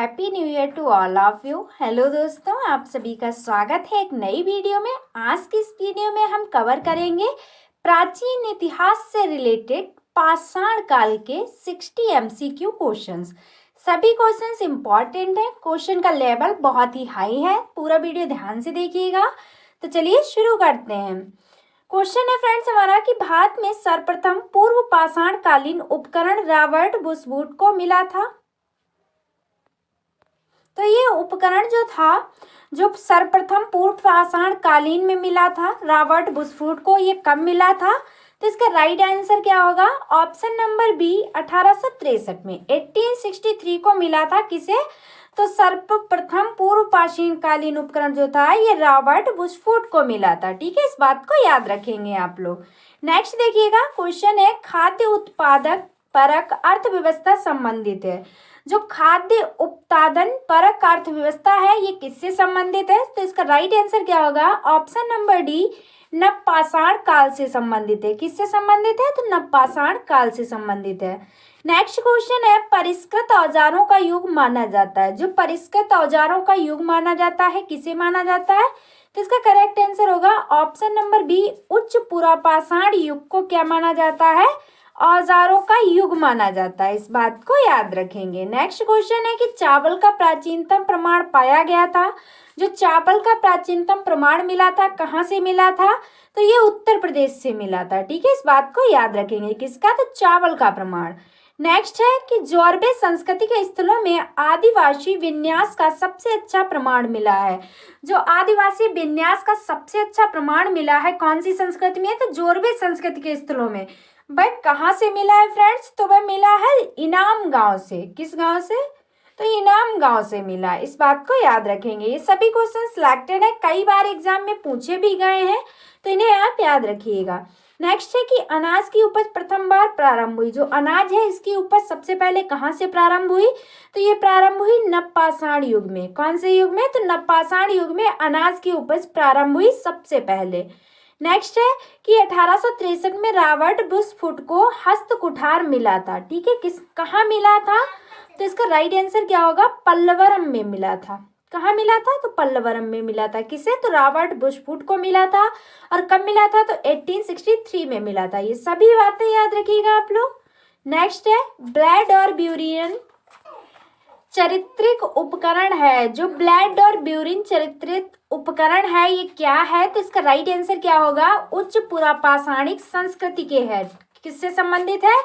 Happy new year to all of you. Hello दोस्तों, आप सभी का स्वागत है एक नई वीडियो में। आज की इस वीडियो में हम कवर करेंगे प्राचीन इतिहास से रिलेटेड पाषाण काल के 60 एमसीक्यू क्वेश्चंस। सभी क्वेश्चंस इंपॉर्टेंट हैं, क्वेश्चन का लेवल बहुत ही हाई है। पूरा वीडियो ध्यान से देखिएगा। तो चलिए शुरू करते हैं। क्वेश्चन है फ्रेंड्स हमारा कि भारत में सर्वप्रथम पूर्व पाषाण कालीन उपकरण रॉबर्ट बुशवुड को मिला था। तो ये उपकरण जो था, जो सर्वप्रथम पूर्व पाषाण कालीन में मिला था रॉबर्ट बुशवुड को, ये कब मिला था? तो इसका राइट आंसर क्या होगा? ऑप्शन नंबर बी 1863 में 1863 को मिला था। किसे? तो सर्वप्रथम पूर्व पाषाण कालीन उपकरण जो था ये रॉबर्ट बुशवुड को मिला था। ठीक है, इस बात को याद रखेंगे आप लोग। नेक्स्ट देखिएगा, क्वेश्चन है खाद्य उत्पादक परक अर्थव्यवस्था संबंधित है। जो खाद्य उत्पादन परक अर्थव्यवस्था है ये किससे संबंधित है? तो इसका राइट आंसर क्या होगा? ऑप्शन नंबर डी नवपाषाण काल से संबंधित है। किससे संबंधित है? तो नवपाषाण काल से संबंधित है। नेक्स्ट क्वेश्चन है परिष्कृत औजारों का युग माना जाता है। जो परिष्कृत औजारों का युग माना जाता है किसे माना जाता है? तो इसका करेक्ट आंसर होगा ऑप्शन नंबर बी उच्च पुरापाषाण युग को क्या माना जाता है? औजारों का युग माना जाता है। इस बात को याद रखेंगे। नेक्स्ट क्वेश्चन है कि चावल का प्राचीनतम प्रमाण पाया गया था। जो चावल का प्राचीनतम प्रमाण मिला था कहाँ से मिला था? तो ये उत्तर प्रदेश से मिला था। ठीक है, इस बात को याद रखेंगे। किसका? तो चावल का प्रमाण। नेक्स्ट है कि जॉर्बे संस्कृति के स्थलों में आदिवासी विन्यास का सबसे अच्छा प्रमाण मिला है। जो आदिवासी विन्यास का सबसे अच्छा प्रमाण मिला है कौन सी संस्कृति में? तो जॉर्बे संस्कृति के स्थलों में। वह कहाँ से मिला है फ्रेंड्स? तो वह मिला है इनाम गांव से। किस गांव से? तो इनाम गांव से मिला। इस बात को याद रखेंगे। ये सभी क्वेश्चन सिलेक्टेड है, कई बार एग्जाम में पूछे भी गए हैं, तो इन्हें आप याद रखिएगा। नेक्स्ट है कि अनाज की उपज प्रथम बार प्रारंभ हुई। जो अनाज है इसकी उपज सबसे पहले कहाँ से प्रारंभ हुई? तो ये प्रारंभ हुई नवपाषाण युग में। कौन से युग में? तो नवपाषाण युग में अनाज की उपज प्रारंभ हुई सबसे पहले। नेक्स्ट है कि 1863 में रॉबर्ट बुशवुड को हस्त कुठार मिला था। ठीक है, किस कहाँ मिला था? तो इसका राइट आंसर क्या होगा? पल्लवरम में मिला था। कहाँ मिला था? तो पल्लवरम में मिला था। किसे? तो रॉबर्ट बुशवुड को मिला था। और कब मिला था? तो 1863 में मिला था। ये सभी बातें याद रखिएगा आप लोग। नेक्स्ट है ब्लेड और ब्यूरियन चारित्रिक उपकरण है। जो ब्लेड और ब्यूरिन चारित्रिक उपकरण है ये क्या है? तो इसका राइट आंसर क्या होगा? उच्च पुरापाषाणिक संस्कृति के है। किससे संबंधित है?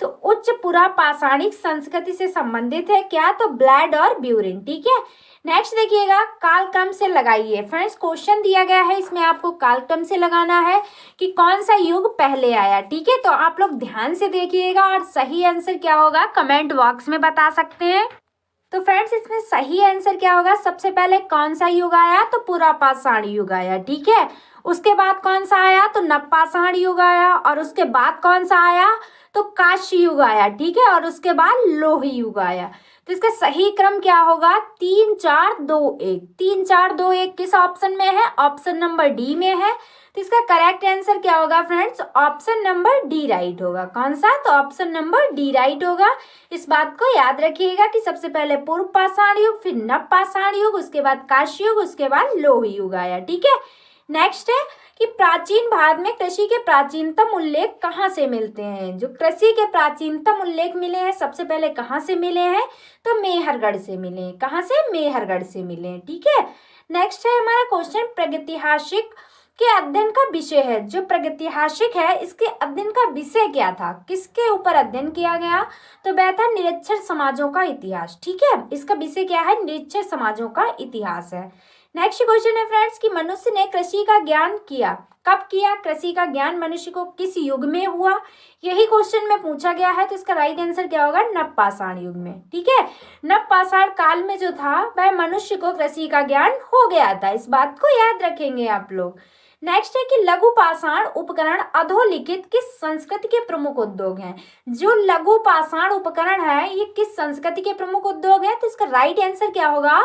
तो उच्च पुरापाषाणिक संस्कृति से संबंधित है। क्या? तो ब्लेड और ब्यूरिन। ठीक है, नेक्स्ट देखिएगा कालक्रम से लगाइए। फ्रेंड्स क्वेश्चन दिया गया है, इसमें आपको कालक्रम से लगाना है कि कौन सा युग पहले आया। ठीक है, तो आप लोग ध्यान से देखिएगा और सही आंसर क्या होगा कमेंट बॉक्स में बता सकते हैं। तो फ्रेंड्स इसमें सही आंसर क्या होगा? सबसे पहले कौन सा युग आया? तो पुरापाषाण युग आया। ठीक है, उसके बाद कौन सा आया? तो नवपाषाण युग आया। और उसके बाद कौन सा आया? तो कांस्य युग आया। ठीक है, और उसके बाद लोह युग आया। तो इसका सही क्रम क्या होगा? 3 4 2 1। 3 4 2 1 किस ऑप्शन में है? ऑप्शन नंबर डी में है। तो इसका करेक्ट आंसर क्या होगा friends? Option number D right होगा। कौन सा? तो ऑप्शन नंबर डी राइट होगा। इस बात को याद रखिएगा कि सबसे पहले पूर्व पाषाण युग, फिर नवपाषाण युग, उसके बाद कांस्य युग, उसके बाद लोह युग आया। ठीक है, नेक्स्ट है कि प्राचीन भारत में कृषि के प्राचीनतम उल्लेख कहाँ से मिलते हैं? जो कृषि के प्राचीनतम उल्लेख मिले हैं सबसे पहले कहाँ से मिले हैं? तो मेहरगढ़ से मिले हैं। कहाँ से? मेहरगढ़ से मिले हैं। ठीक है, नेक्स्ट है हमारा क्वेश्चन प्रागैतिहासिक के अध्ययन का विषय है। जो प्रागैतिहासिक है इसके अध्ययन का विषय क्या था? किसके ऊपर अध्ययन किया गया? तो वह था निरक्षर समाजों का इतिहास। ठीक है, इसका विषय क्या है? निरक्षर समाजों का इतिहास है। नेक्स्ट क्वेश्चन है फ्रेंड्स कि मनुष्य ने कृषि का ज्ञान किया कब किया? कृषि का ज्ञान मनुष्य को किस युग में हुआ? यही क्वेश्चन में पूछा गया है। तो इसका राइट आंसर क्या होगा? नवपाषाण युग में। ठीक है, नवपाषाण काल में जो था वह मनुष्य को कृषि का ज्ञान हो गया था। इस बात को याद रखेंगे आप लोग। नेक्स्ट है कि लघु पाषाण उपकरण अधोलिखित किस संस्कृति के प्रमुख उद्योग हैं। जो लघु पाषाण उपकरण है ये किस संस्कृति के प्रमुख उद्योग है, तो इसका राइट आंसर क्या होगा,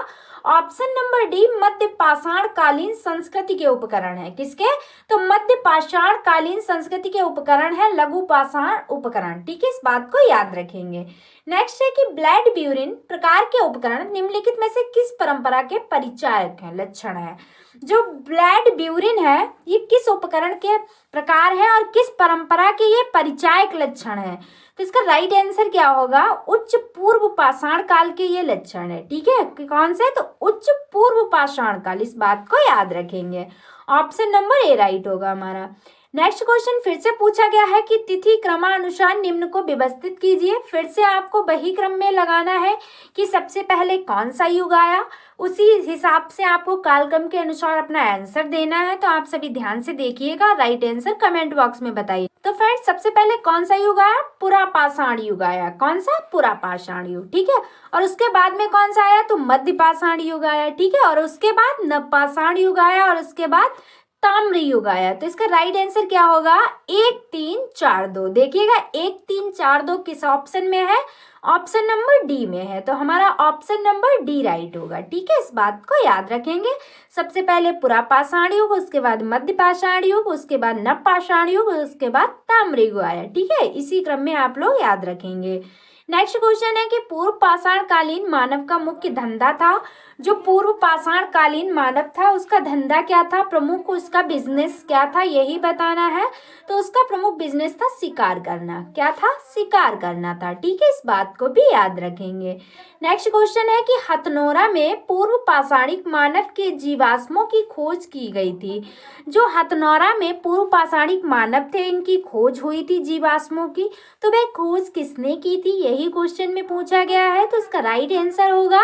ऑप्शन नंबर डी, मध्य पाषाण कालीन संस्कृति के उपकरण है। किसके, तो मध्य पाषाण कालीन संस्कृति के उपकरण है लघु पाषाण उपकरण। ठीक है, इस बात को याद रखेंगे। नेक्स्ट है कि ब्लैड ब्यूरिन प्रकार के उपकरण निम्नलिखित में से किस परंपरा के परिचायक हैं, लक्षण है। जो ब्लैड ब्यूरिन है ये किस उपकरण के प्रकार है और किस परंपरा के ये परिचायक लक्षण है, तो इसका राइट आंसर क्या होगा, उच्च पूर्व पाषाण काल के ये लक्षण है। ठीक है, कौन से, तो उच्च पूर्व पाषाण काल, इस बात को याद रखेंगे। ऑप्शन नंबर ए राइट होगा हमारा। नेक्स्ट क्वेश्चन फिर से पूछा गया है कि तिथि क्रमानुसार निम्न को व्यवस्थित कीजिए। फिर से आपको वही क्रम में लगाना है कि सबसे पहले कौन सा युग आया, उसी हिसाब से आपको कालक्रम के अनुसार अपना आंसर देना है। तो आप सभी ध्यान से देखिएगा, राइट आंसर कमेंट बॉक्स में बताइए। तो फ्रेंड्स सबसे पहले कौन सा युग आया, पुरापाषाण युग आया। कौन सा, पुरापाषाण युग। ठीक है, और उसके बाद में कौन सा आया, तो मध्य पाषाण युग आया। ठीक है, और उसके बाद नवपाषाण युग आया और उसके बाद ताम्र युग आया। तो इसका राइट आंसर क्या होगा, 1 3 4 2। देखिएगा 1 3 4 2 किस ऑप्शन में है, ऑप्शन नंबर डी में है। तो हमारा ऑप्शन नंबर डी राइट होगा। ठीक है, इस बात को याद रखेंगे। सबसे पहले पुरापाषाण युग, उसके बाद मध्य पाषाण युग, उसके बाद नवपाषाण युग, उसके बाद ताम्र युग आया। ठीक है, इसी क्रम में आप लोग याद रखेंगे। नेक्स्ट क्वेश्चन है कि पूर्व पाषाण कालीन मानव का मुख्य धंधा था। जो पूर्व पाषाण कालीन मानव था उसका धंधा क्या था, प्रमुख उसका बिजनेस क्या था, यही बताना है। तो उसका प्रमुख बिजनेस था शिकार करना। क्या था, शिकार करना था। ठीक है, इस बात को भी याद रखेंगे। नेक्स्ट क्वेश्चन है कि हथनोरा में पूर्व पाषाणिक मानव के जीवाश्मों की खोज की गई थी। जो हथनोरा में पूर्व पाषाणिक मानव थे इनकी खोज हुई थी जीवाश्मों की, तो वह खोज किसने की थी, यही क्वेश्चन में पूछा गया है। तो इसका राइट आंसर होगा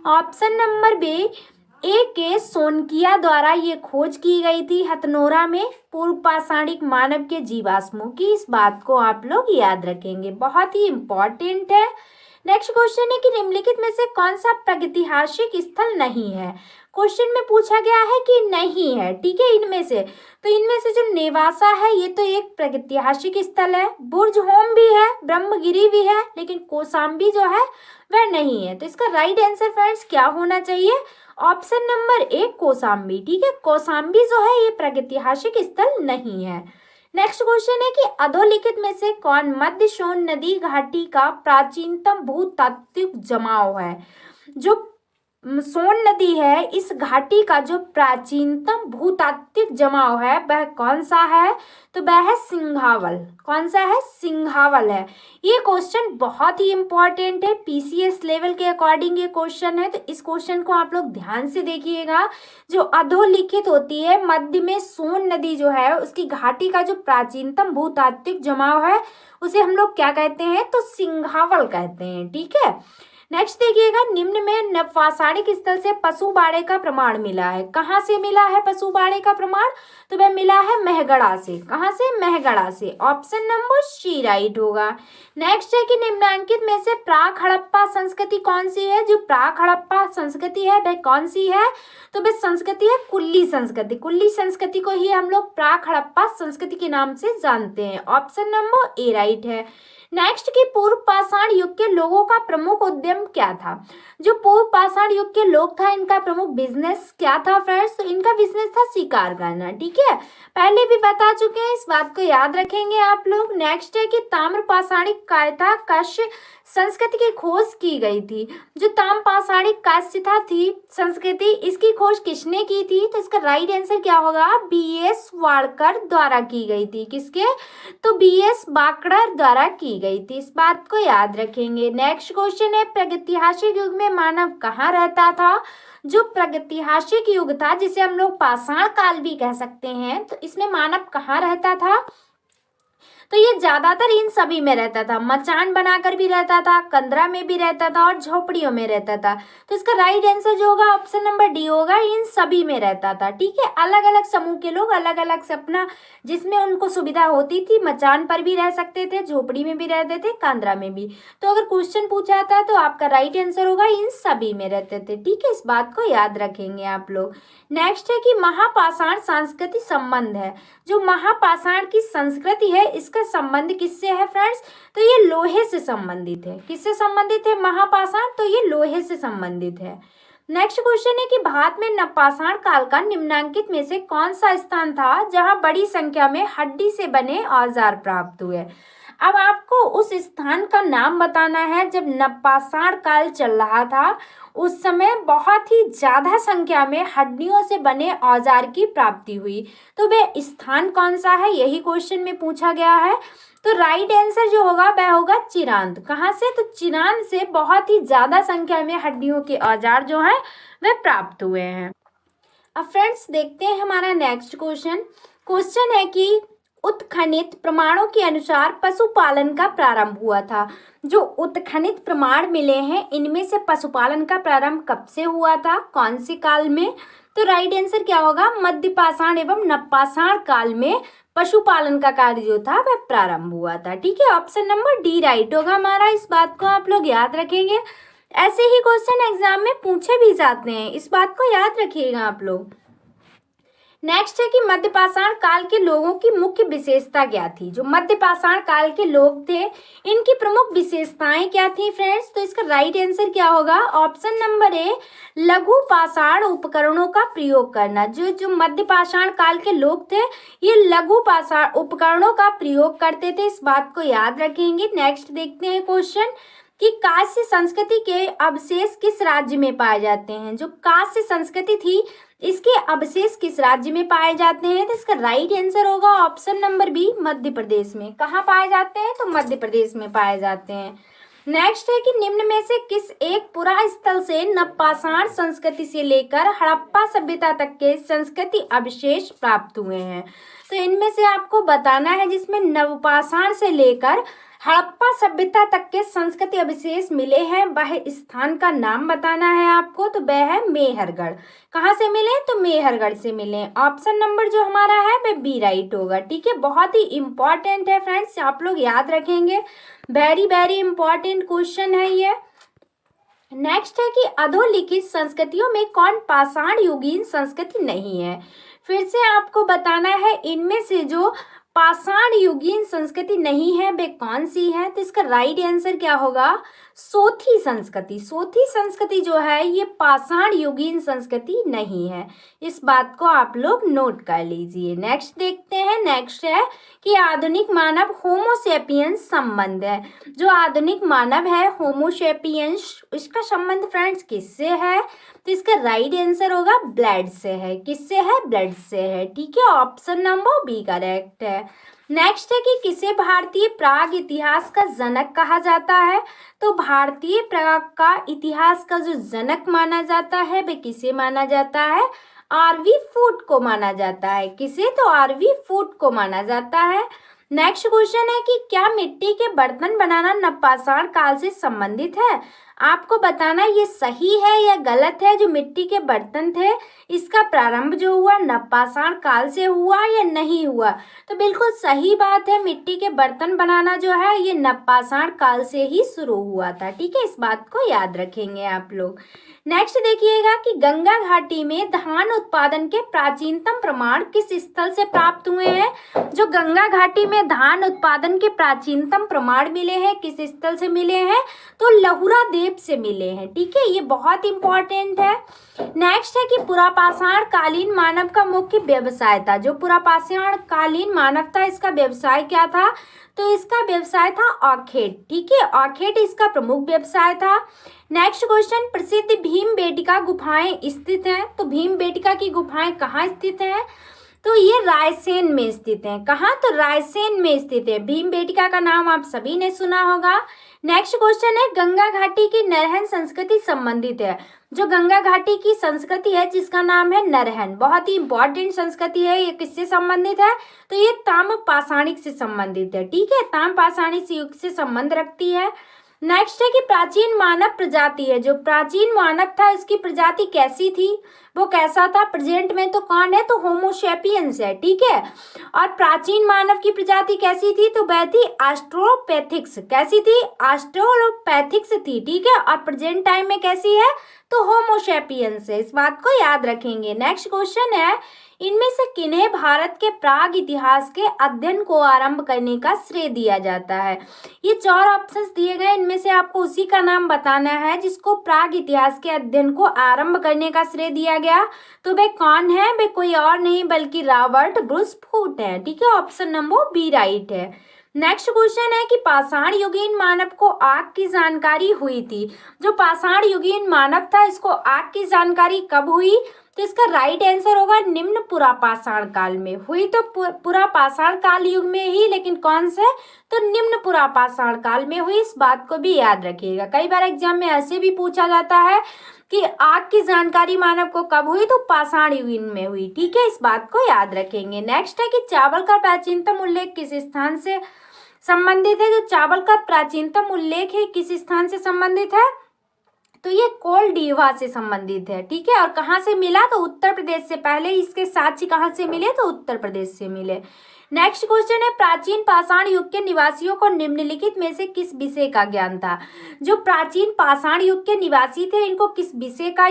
ऑप्शन नंबर बी, ए के सोनकिया द्वारा ये खोज की गई थी हथनोरा में पूर्व पाषाणिक मानव के जीवाश्मों की। इस बात को आप लोग याद रखेंगे, बहुत ही इंपॉर्टेंट है। नेक्स्ट क्वेश्चन है कि निम्नलिखित में से कौन सा प्रागैतिहासिक स्थल नहीं है। क्वेश्चन में पूछा गया है कि नहीं है। ठीक है, इनमें से, तो इनमें से जो नेवासा है ये तो एक प्रागैतिहासिक स्थल है, बुर्जहोम भी है, ब्रह्मगिरी भी है, लेकिन कौशाम्बी जो है वह नहीं है। तो इसका राइट आंसर फ्रेंड्स क्या होना चाहिए, ऑप्शन नंबर ए, कौशाम्बी। ठीक है, कौशाम्बी जो है ये प्रागैतिहासिक स्थल नहीं है। नेक्स्ट क्वेश्चन है कि अधोलिखित में से कौन मध्य सोन नदी घाटी का प्राचीनतम भूतात्विक जमाव है। जो सोन नदी है इस घाटी का जो प्राचीनतम भूतात्विक जमाव है वह कौन सा है, तो वह है सिंघावल। कौन सा है, सिंघावल है। ये क्वेश्चन बहुत ही इंपॉर्टेंट है, पीसीएस लेवल के अकॉर्डिंग ये क्वेश्चन है। तो इस क्वेश्चन को आप लोग ध्यान से देखिएगा। जो अधोलिखित होती है मध्य में सोन नदी जो है उसकी घाटी का जो प्राचीनतम भूतात्विक जमाव है उसे हम लोग क्या कहते हैं, तो सिंघावल कहते हैं। ठीक है, नेक्स्ट देखिएगा, निम्न में नवपाषाणिक स्थल से पशु बाड़े का प्रमाण मिला है। कहाँ से मिला है पशु बाड़े का प्रमाण, तो वह मिला है महगढ़ा से। कहाँ से, महगढ़ा से। ऑप्शन नंबर सी राइट होगा। नेक्स्ट है कि निम्नांकित में से प्राक हड़प्पा संस्कृति कौन सी है। जो प्राक हड़प्पा संस्कृति है वह कौन सी है, तो वह संस्कृति है कुल्ली संस्कृति। कुल्ली संस्कृति को ही हम लोग प्राक हड़प्पा संस्कृति के नाम से जानते हैं। ऑप्शन नंबर ए राइट है। नेक्स्ट की पूर्व पाषाण युग के लोगों का प्रमुख उद्यम क्या था। जो पूर्व पाषाण युग के लोग था इनका प्रमुख बिजनेस क्या था फ्रेंड्स, तो इनका बिजनेस था शिकार करना। ठीक है, पहले भी बता चुके हैं, इस बात को याद रखेंगे आप लोग। नेक्स्ट है कि ताम्र पाषाणिक कायता काश्य संस्कृति की खोज की गई थी। जो ताम्र पाषाणिक काश्यता थी संस्कृति इसकी खोज किसने की थी, तो इसका राइट आंसर क्या होगा, बीएस वाड़कर द्वारा की गई थी। किसके, तो बीएस वाड़कर द्वारा की गई थी। इस बात को याद रखेंगे। नेक्स्ट क्वेश्चन है प्रागैतिहासिक युग में मानव कहाँ रहता था। जो प्रागैतिहासिक युग था जिसे हम लोग पाषाण काल भी कह सकते हैं, तो इसमें मानव कहाँ रहता था, तो ये ज्यादातर इन सभी में रहता था, मचान बनाकर भी रहता था, कंदरा में भी रहता था और झोपड़ियों में रहता था। तो इसका राइट आंसर जो होगा ऑप्शन नंबर डी होगा, इन सभी में रहता था। ठीक है, अलग अलग समूह के लोग अलग अलग से अपना जिसमें उनको सुविधा होती थी, मचान पर भी रह सकते थे, झोपड़ी में भी रहते थे, कांदरा में भी। तो अगर क्वेश्चन पूछा जाता है तो आपका राइट आंसर होगा इन सभी में रहते थे। ठीक है, इस बात को याद रखेंगे आप लोग। नेक्स्ट है कि महापाषाण सांस्कृतिक संबंध है। जो महापाषाण की संस्कृति है इसका संबंध किससे है फ्रेंड्स? तो ये लोहे से संबंधित है। किससे संबंधित है महापाषाण? तो ये लोहे से संबंधित है। नेक्स्ट क्वेश्चन है कि भारत में नवपाषाण काल का निम्नांकित में से कौन सा स्थान था जहां बड़ी संख्या में हड्डी से बने औजार प्राप्त हुए? अब आपको उस स्थान का नाम बताना है जब नवपाषाण काल चल रहा था, उस समय बहुत ही ज्यादा संख्या में हड्डियों से बने औजार की प्राप्ति हुई। तो वह स्थान कौन सा है, यही क्वेश्चन में पूछा गया है। तो राइट आंसर जो होगा वह होगा चिरांद। कहाँ से? तो चिरांद से बहुत ही ज्यादा संख्या में हड्डियों के औजार जो है वह प्राप्त हुए हैं। अब फ्रेंड्स देखते हैं हमारा नेक्स्ट क्वेश्चन। क्वेश्चन है कि उत्खनित प्रमाणों के अनुसार पशुपालन का प्रारंभ हुआ था। जो उत्खनित प्रमाण मिले हैं इनमें से पशुपालन का प्रारंभ कब से हुआ था, कौन से काल में? तो राइट आंसर क्या होगा? मध्यपाषाण एवं नवपाषाण काल में पशुपालन का कार्य जो था वह प्रारंभ हुआ था। ठीक है, ऑप्शन नंबर डी राइट होगा हमारा। इस बात को आप लोग याद रखेंगे, ऐसे ही क्वेश्चन एग्जाम में पूछे भी जाते हैं, इस बात को याद रखिएगा आप लोग। नेक्स्ट है कि मध्यपाषाण काल के लोगों की मुख्य विशेषता क्या थी? जो मध्यपाषाण काल के लोग थे इनकी प्रमुख विशेषताएं क्या थी फ्रेंड्स? तो इसका राइट आंसर क्या होगा? ऑप्शन नंबर ए लघु पाषाण उपकरणों का प्रयोग करना। जो मध्यपाषाण काल के लोग थे ये लघु पाषाण उपकरणों का प्रयोग करते थे, इस बात को याद रखेंगे। नेक्स्ट देखते हैं क्वेश्चन कि कांस्य संस्कृति के अवशेष किस राज्य में पाए जाते हैं? जो कांस्य संस्कृति थी इसके अवशेष किस राज्य में पाए जाते हैं? तो इसका राइट आंसर होगा option number B Madhya Pradesh में। कहाँ पाए जाते हैं? तो मध्य प्रदेश में पाए जाते हैं। नेक्स्ट है कि निम्न में से किस एक पुरा स्थल से नवपाषाण संस्कृति से लेकर हड़प्पा सभ्यता तक के संस्कृति अवशेष प्राप्त हुए हैं? तो इनमें से आपको बताना है जिसमें नवपाषाण से लेकर हड़प्पा सभ्यता तक के संस्कृति अवशेष मिले हैं, वह स्थान का नाम बताना है आपको। तो वह है मेहरगढ़। कहाँ से मिले? तो मेहरगढ़ से मिले। ऑप्शन नंबर जो हमारा है वह बी राइट होगा। ठीक है, बहुत ही इंपॉर्टेंट है फ्रेंड्स, आप लोग याद रखेंगे, वेरी वेरी इंपॉर्टेंट क्वेश्चन है ये। नेक्स्ट है कि अधोलिखित संस्कृतियों में कौन पाषाण युगीन संस्कृति नहीं है? फिर से आपको बताना है इनमें से जो पाषाण युगीन संस्कृति नहीं है वे कौन सी है? तो इसका राइट आंसर क्या होगा? सोथी संस्कृति। सोथी संस्कृति जो है ये पाषाण युगीन संस्कृति नहीं है, इस बात को आप लोग नोट कर लीजिए। नेक्स्ट देखते हैं। नेक्स्ट है कि आधुनिक मानव होमोसेपियंस संबंध है। जो आधुनिक मानव है होमोसेपियंस, इसका संबंध फ्रेंड्स किससे है? तो इसका राइट आंसर होगा ब्लड से है। किससे है? ब्लड से है। ठीक है, ऑप्शन नंबर बी करेक्ट है। नेक्स्ट है कि किसे भारतीय प्राग इतिहास का जनक कहा जाता है? तो भारतीय प्राग का इतिहास का जो जनक माना जाता है वे किसे माना जाता है? आरवी फूट को माना जाता है। किसे? तो आरवी फूट को माना जाता है। नेक्स्ट क्वेश्चन है कि क्या मिट्टी के बर्तन बनाना नवपाषाण काल से संबंधित है? आपको बताना ये सही है या गलत है। जो मिट्टी के बर्तन थे इसका प्रारंभ जो हुआ नवपाषाण काल से हुआ या नहीं हुआ? तो बिल्कुल सही बात है, मिट्टी के बर्तन बनाना जो है ये नवपाषाण काल से ही शुरू हुआ था। ठीक है, इस बात को याद रखेंगे आप लोग। नेक्स्ट देखिएगा कि गंगा घाटी में धान उत्पादन के प्राचीनतम प्रमाण किस स्थल से प्राप्त हुए हैं? जो गंगा घाटी में धान उत्पादन के प्राचीनतम प्रमाण मिले हैं किस स्थल से मिले हैं? तो लहुरा देव से मिले हैं। ठीक है, ये बहुत इंपॉर्टेंट है। नेक्स्ट है कि पुरापाषाण कालीन मानव का मुख्य व्यवसाय था। जो पुरापाषाण कालीन मानव था इसका व्यवसाय क्या था? तो इसका व्यवसाय था आखेट। ठीक है, आखेट इसका प्रमुख व्यवसाय था। नेक्स्ट क्वेश्चन, प्रसिद्ध भीमबेटका गुफाएं स्थित हैं। तो भीमबेटका की गुफाएं कहाँ स्थित हैं? तो ये रायसेन में स्थित है। कहाँ? तो रायसेन में स्थित है। भीमबेटका का नाम आप सभी ने सुना होगा। नेक्स्ट क्वेश्चन है, गंगा घाटी की नरहन संस्कृति संबंधित है। जो गंगा घाटी की संस्कृति है जिसका नाम है नरहन, बहुत ही इंपॉर्टेंट संस्कृति है। ये किससे संबंधित है? तो ये ताम्रपाषाणिक से संबंधित है। ठीक है, ताम्रपाषाणिक युग से संबंध रखती है। नेक्स्ट है कि प्राचीन मानव प्रजाति है। जो प्राचीन मानव था उसकी प्रजाति कैसी थी, वो कैसा था? प्रेजेंट में तो कौन है? तो होमोसेपियंस है। ठीक है, और प्राचीन मानव की प्रजाति कैसी थी? तो वह थी ऑस्ट्रोलोपैथिक्स। कैसी थी? ऑस्ट्रोलोपैथिक्स थी। ठीक है, और प्रेजेंट टाइम में कैसी है? तो होमोसेपियंस है। इस बात को याद रखेंगे। नेक्स्ट क्वेश्चन है, इनमें से किन्हें भारत के प्राग इतिहास के अध्ययन को आरंभ करने का श्रेय दिया जाता है? ये 4 ऑप्शंस दिए गए, इनमें से आपको उसी का नाम बताना है जिसको प्राग इतिहास के अध्ययन को आरंभ करने का श्रेय दिया गया। तो वे कौन है? वे कोई और नहीं बल्कि रॉबर्ट ब्रूसफूट है। ठीक है, ऑप्शन नंबर बी राइट है। नेक्स्ट क्वेश्चन है कि पाषाण युगीन मानव को आग की जानकारी हुई थी। जो पाषाण युगीन मानव था इसको आग की जानकारी कब हुई? तो इसका राइट आंसर होगा निम्न पुरापाषाण काल में हुई। तो पुरापाषाण काल युग में ही, लेकिन कौन से? तो निम्न पुरापाषाण काल में हुई। इस बात को भी याद रखिएगा। कई बार एग्जाम में ऐसे भी पूछा जाता है कि आग की जानकारी मानव को कब हुई? तो पाषाण युग में हुई। ठीक है, इस बात को याद रखेंगे। नेक्स्ट है कि चावल का प्राचीनतम उल्लेख किस स्थान से संबंधित है? जो चावल का प्राचीनतम उल्लेख है किस स्थान से संबंधित है? तो ये कोलडीवा से संबंधित है। ठीक है, और कहाँ से मिला? तो उत्तर प्रदेश से। पहले इसके साक्षी कहाँ से मिले? तो उत्तर प्रदेश से मिले। नेक्स्ट क्वेश्चन है, प्राचीन पाषाण युग के निवासियों को निम्नलिखित में से किस विषय का ज्ञान था? जो प्राचीन पाषाण युग के निवासी थे इनको किस विषय का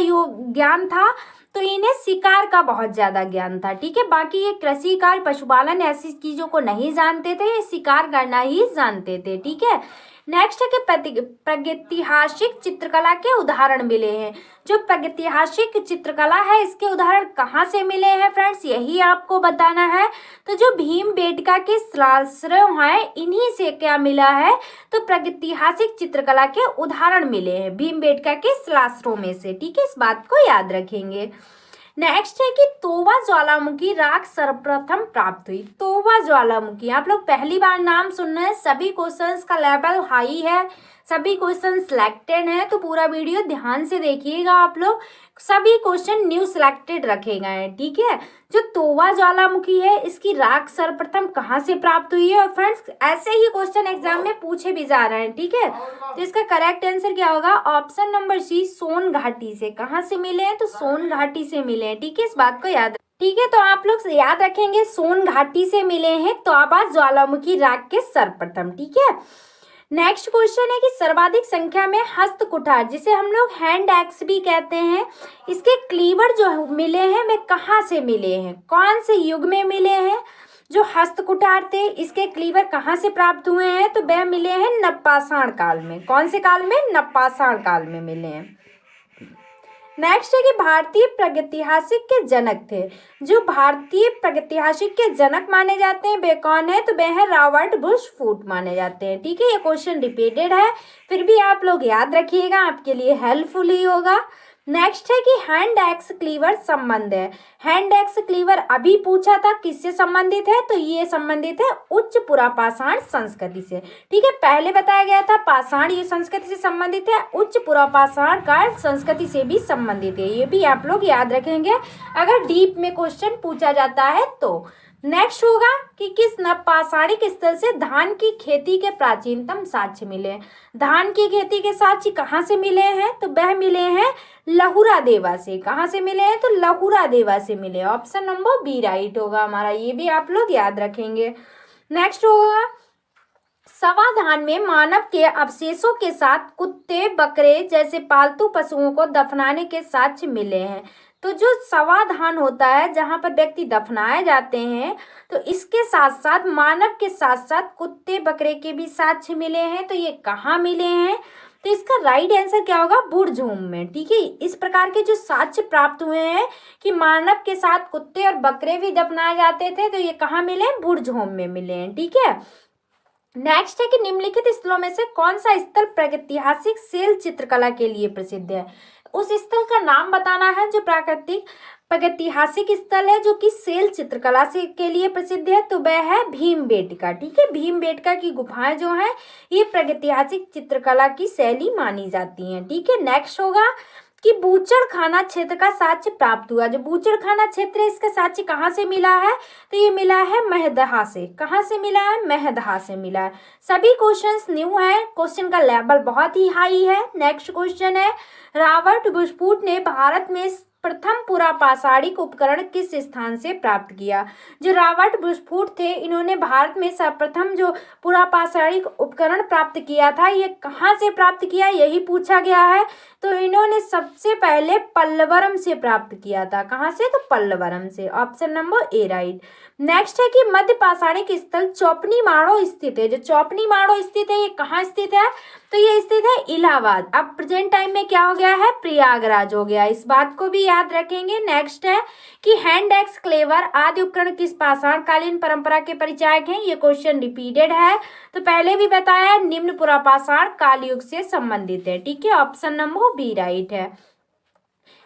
ज्ञान था? तो इन्हें शिकार का बहुत ज्यादा ज्ञान था। ठीक है, बाकी ये कृषि कार्य, पशुपालन ऐसी चीजों को नहीं जानते थे, ये शिकार करना ही जानते थे। ठीक है, नेक्स्ट है कि प्रागैतिहासिक चित्रकला के उदाहरण मिले हैं। जो प्रागैतिहासिक चित्रकला है इसके उदाहरण कहाँ से मिले हैं फ्रेंड्स? यही आपको बताना है। तो जो भीमबेटका के शिलाश्रय हैं इन्हीं से क्या मिला है? तो प्रागैतिहासिक चित्रकला के उदाहरण मिले हैं भीमबेटका के शिलाश्रयों में से। ठीक है, इस बात को याद रखेंगे। नेक्स्ट है कि तोबा ज्वालामुखी राख सर्वप्रथम प्राप्त हुई। तोबा ज्वालामुखी, आप लोग पहली बार नाम सुन रहे हैं, सभी क्वेश्चंस का लेवल हाई है, सभी क्वेश्चन सिलेक्टेड हैं, तो पूरा वीडियो ध्यान से देखिएगा आप लोग। सभी क्वेश्चन न्यू सिलेक्टेड रखे गए हैं। ठीक है, जो तोबा ज्वालामुखी है इसकी राख सर्वप्रथम कहाँ से प्राप्त हुई है? और फ्रेंड्स ऐसे ही क्वेश्चन एग्जाम में पूछे भी जा रहे हैं। ठीक है, तो इसका करेक्ट आंसर क्या होगा? ऑप्शन नंबर सी, सोन घाटी से। कहाँ से मिले हैं? तो सोन घाटी से मिले हैं। ठीक है, इस बात को याद। ठीक है, तो आप लोग याद रखेंगे सोन घाटी से मिले हैं तोबा ज्वालामुखी राख के सर्वप्रथम। ठीक है, नेक्स्ट क्वेश्चन है कि सर्वाधिक संख्या में हस्त कुठार, जिसे हम लोग हैंड एक्स भी कहते हैं, इसके क्लीवर जो मिले हैं वे कहाँ से मिले हैं? कौन से युग में मिले हैं? जो हस्त कुठार थे इसके क्लीवर कहाँ से प्राप्त हुए हैं? तो वे मिले हैं नवपाषाण काल में। कौन से काल में? नवपाषाण काल में मिले हैं। नेक्स्ट है कि भारतीय प्रागैतिहासिक के जनक थे। जो भारतीय प्रागैतिहासिक के जनक माने जाते हैं वे कौन है? तो वे हैं रॉबर्ट ब्रूसफूट माने जाते हैं। ठीक है, ये क्वेश्चन रिपीटेड है, फिर भी आप लोग याद रखिएगा, आपके लिए हेल्पफुल ही होगा। नेक्स्ट है कि हैंड एक्स क्लीवर संबंध है। हैंड एक्स क्लीवर अभी पूछा था, किससे संबंधित है? तो ये संबंधित है उच्च पुरापाषाण संस्कृति से। ठीक है, पहले बताया गया था पाषाण ये संस्कृति से संबंधित है, उच्च पुरापाषाण काल संस्कृति से भी संबंधित है। ये भी आप लोग याद रखेंगे अगर डीप में क्वेश्चन पूछा जाता है तो। नेक्स्ट होगा कि किस नवपाषाणिक स्थल से धान की खेती के प्राचीनतम साक्ष्य मिले? धान की खेती के साक्ष्य कहाँ से मिले हैं? तो वह मिले हैं लहुरा देवा से। कहाँ से मिले हैं? तो लहुरा देवा से मिले। ऑप्शन नंबर बी राइट होगा हमारा, ये भी आप लोग याद रखेंगे। नेक्स्ट होगा सवाधान में मानव के अवशेषों के साथ कुत्ते, बकरे जैसे पालतू पशुओं को दफनाने के साक्ष्य मिले हैं। तो जो सवाधान होता है जहाँ पर व्यक्ति दफनाए जाते हैं, तो इसके साथ साथ मानव के साथ साथ कुत्ते बकरे के भी साक्ष्य मिले हैं। तो ये कहाँ मिले हैं? तो इसका राइट आंसर क्या होगा? बुरझूम में। ठीक है, इस प्रकार के जो साक्ष्य प्राप्त हुए हैं कि मानव के साथ कुत्ते और बकरे भी दफनाए जाते थे, तो ये कहाँ मिले? बुरझूम में मिले हैं। ठीक है, नेक्स्ट है कि निम्नलिखित स्थलों में से कौन सा स्थल प्रागैतिहासिक शैल चित्रकला के लिए प्रसिद्ध है? उस स्थल का नाम बताना है जो प्रागैतिहासिक स्थल है जो कि शैल चित्रकला से के लिए प्रसिद्ध है, तो वह है भीमबेटका। ठीक है, भीमबेटका की गुफाएं जो हैं ये प्रागैतिहासिक चित्रकला की शैली मानी जाती हैं। ठीक है, नेक्स्ट होगा कि बूचड़खाना क्षेत्र का साक्ष्य प्राप्त हुआ। जो बूचड़खाना क्षेत्र है इसका साक्ष्य कहाँ से मिला है, तो ये मिला है महदहा से। कहाँ से मिला है, महदहा से मिला है। सभी क्वेश्चंस न्यू है, क्वेश्चन का लेवल बहुत ही हाई है। नेक्स्ट क्वेश्चन है, रॉबर्ट बुशफूट ने भारत में प्रथम पुरापाषाणिक उपकरण किस स्थान से प्राप्त किया। जो रॉबर्ट बुशफूट थे इन्होंने भारत में सर्वप्रथम जो पुरापाषाणिक उपकरण प्राप्त किया था ये कहाँ से प्राप्त किया, यही पूछा गया है। तो इन्होंने सबसे पहले पल्लवरम से प्राप्त किया था। कहाँ से, तो पल्लवरम से। Option number A right. Next है कि मध्य पाषाणिक स्थल चौपनी माड़ो स्थित है। जो चौपनी माड़ो स्थित है ये कहाँ स्थित है, तो ये स्थित है इलाहाबाद। अब प्रेजेंट टाइम में क्या हो गया है, प्रयागराज हो गया। इस बात को भी याद रखेंगे। नेक्स्ट है कि हैंड एक्स क्लेवर आदि उपकरण किस पाषाण कालीन परंपरा के परिचायक हैं। ये क्वेश्चन रिपीटेड है, तो पहले भी बताया निम्न पुरापाषाण काल युग से संबंधित है। ठीक है, ऑप्शन नंबर बी राइट है।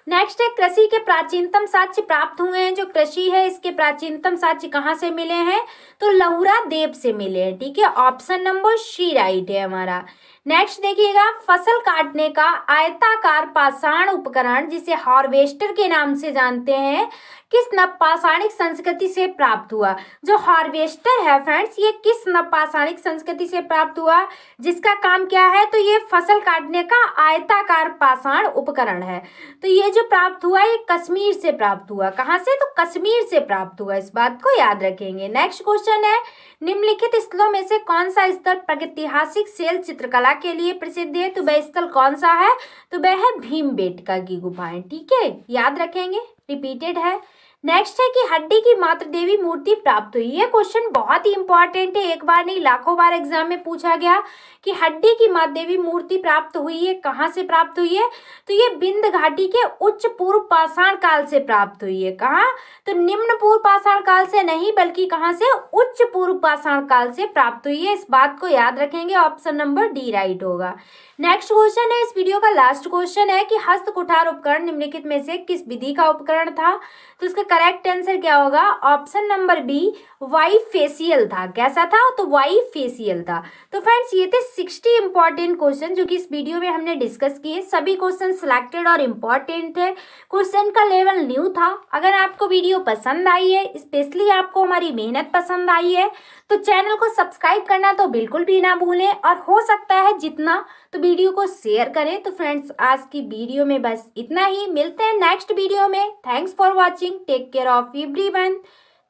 नेक्स्ट है कृषि के प्राचीनतम साक्ष्य प्राप्त हुए हैं। जो कृषि है इसके प्राचीनतम साक्ष्य कहाँ से मिले हैं, तो लहुरा देव से मिले हैं। ठीक है, ऑप्शन नंबर सी राइट है हमारा। नेक्स्ट देखिएगा, फसल काटने का आयताकार पाषाण उपकरण जिसे हार्वेस्टर के नाम से जानते हैं किस नवपाषाणिक संस्कृति से प्राप्त हुआ। जो हार्वेस्टर है फ्रेंड्स ये किस नवपाषाणिक संस्कृति से प्राप्त हुआ, जिसका काम क्या है, तो ये फसल काटने का आयताकार पाषाण उपकरण है। तो ये जो प्राप्त हुआ ये कश्मीर से प्राप्त हुआ। कहाँ से, तो कश्मीर से प्राप्त हुआ। इस बात को याद रखेंगे। नेक्स्ट क्वेश्चन है, निम्नलिखित स्थलों में से कौन सा स्थल प्रागैतिहासिक शैल चित्रकला के लिए प्रसिद्ध है, तो वह स्थल कौन सा है, तो वह है भीमबेटका की गुफाएं। ठीक है, याद रखेंगे, रिपीटेड है। नेक्स्ट है कि हड्डी की मातृ देवी मूर्ति प्राप्त हुई। ये क्वेश्चन बहुत ही इंपॉर्टेंट है, एक बार नहीं लाखों बार एग्जाम में पूछा गया कि हड्डी की मातृ देवी मूर्ति प्राप्त हुई है, कहाँ से प्राप्त हुई है, तो ये बिंद घाटी के उच्च पूर्व पाषाण काल से प्राप्त हुई है। कहाँ, तो निम्न पूर्व पाषाण काल से नहीं बल्कि कहाँ से, उच्च पूर्व पाषाण काल से प्राप्त हुई है। इस बात को याद रखेंगे, ऑप्शन नंबर डी राइट होगा। नेक्स्ट क्वेश्चन है, इस वीडियो का लास्ट क्वेश्चन है कि हस्त कुठार उपकरण निम्नलिखित में से किस विधि का उपकरण था, तो इसका करेक्ट आंसर क्या होगा, option number B Y facial था। कैसा था, तो वाई फेसियल था। तो फ्रेंड्स ये थे 60 इंपॉर्टेंट क्वेश्चन जो कि इस वीडियो में हमने डिस्कस किए। सभी क्वेश्चन सिलेक्टेड और इम्पॉर्टेंट थे, क्वेश्चन का लेवल न्यू था। अगर आपको वीडियो पसंद आई है, स्पेशली आपको हमारी मेहनत पसंद आई है, तो चैनल को सब्सक्राइब करना तो बिल्कुल भी ना भूलें और हो सकता है जितना तो वीडियो को शेयर करें। तो फ्रेंड्स आज की वीडियो में बस इतना ही, मिलते हैं नेक्स्ट वीडियो में। Thanks for watching, take care of everyone.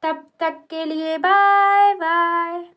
तब तक के लिए बाय बाय।